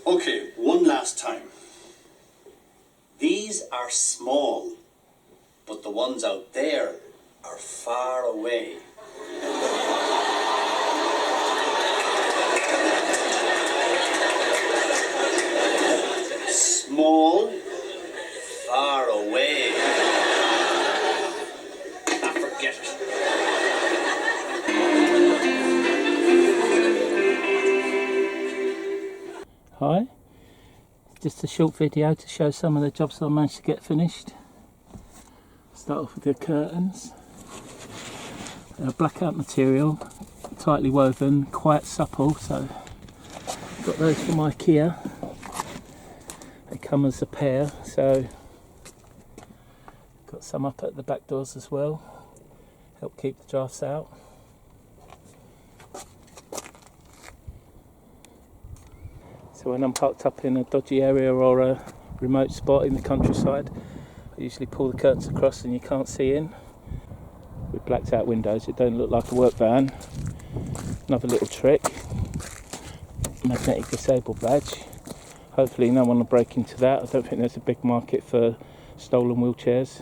Okay, one last time. These are small, but the ones out there are far away. Small, far away. Ah, forget it. Hi, just a short video to show some of the jobs I managed to get finished. Start off with the curtains. They're blackout material, tightly woven, quite supple, so got those from IKEA. They come as a pair, so got some up at the back doors as well, help keep the drafts out. So when I'm parked up in a dodgy area or a remote spot in the countryside, I usually pull the curtains across and you can't see in. With blacked out windows, it don't look like a work van. Another little trick, magnetic disabled badge. Hopefully no one will break into that. I don't think there's a big market for stolen wheelchairs.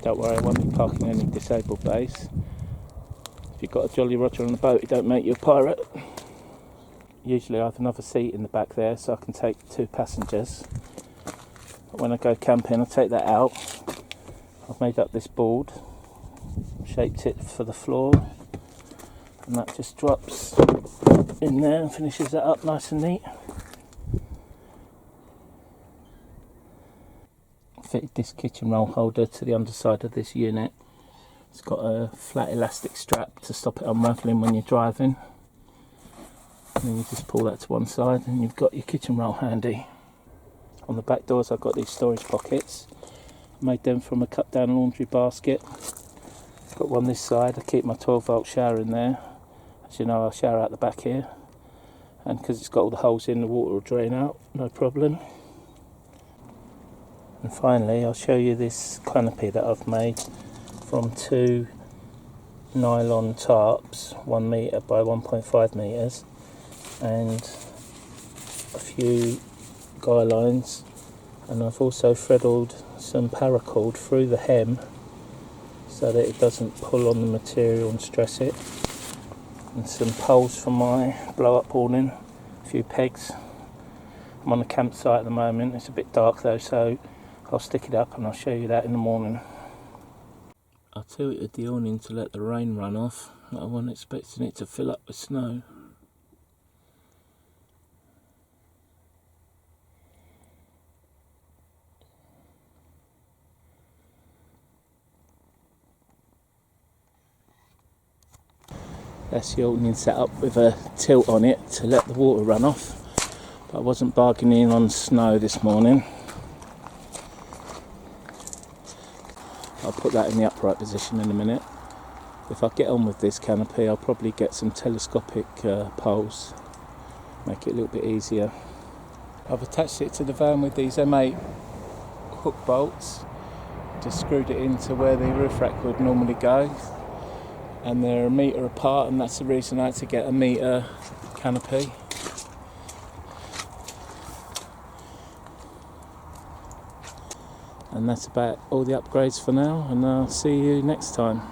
Don't worry, I won't be parking any disabled bays. If you've got a Jolly Roger on the boat, it don't make you a pirate. Usually I have another seat in the back there so I can take 2 passengers. But when I go camping I take that out. I've made up this board, shaped it for the floor, and that just drops in there and finishes that up nice and neat. Fitted this kitchen roll holder to the underside of this unit. It's got a flat elastic strap to stop it unravelling when you're driving. And then you just pull that to one side and you've got your kitchen roll handy. On the back doors I've got these storage pockets. I made them from a cut down laundry basket. Got one this side, I keep my 12-volt shower in there. As you know, I'll shower out the back here. And because it's got all the holes in, the water will drain out, no problem. And finally I'll show you this canopy that I've made from 2 nylon tarps, 1 metre by 1.5 metres. And a few guy lines, and I've also threaded some paracord through the hem so that it doesn't pull on the material and stress it, and some poles for my blow up awning, a few pegs. I'm on a campsite at the moment, it's a bit dark though, so I'll stick it up and I'll show you that in the morning. I tilted the awning to let the rain run off. I wasn't expecting it to fill up with snow. That's the awning set up with a tilt on it to let the water run off. But I wasn't bargaining on snow this morning. I'll put that in the upright position in a minute. If I get on with this canopy, I'll probably get some telescopic poles. Make it a little bit easier. I've attached it to the van with these M8 hook bolts. Just screwed it into where the roof rack would normally go. And they're 1 metre apart, and that's the reason I had to get a 1 metre canopy. And that's about all the upgrades for now, and I'll see you next time.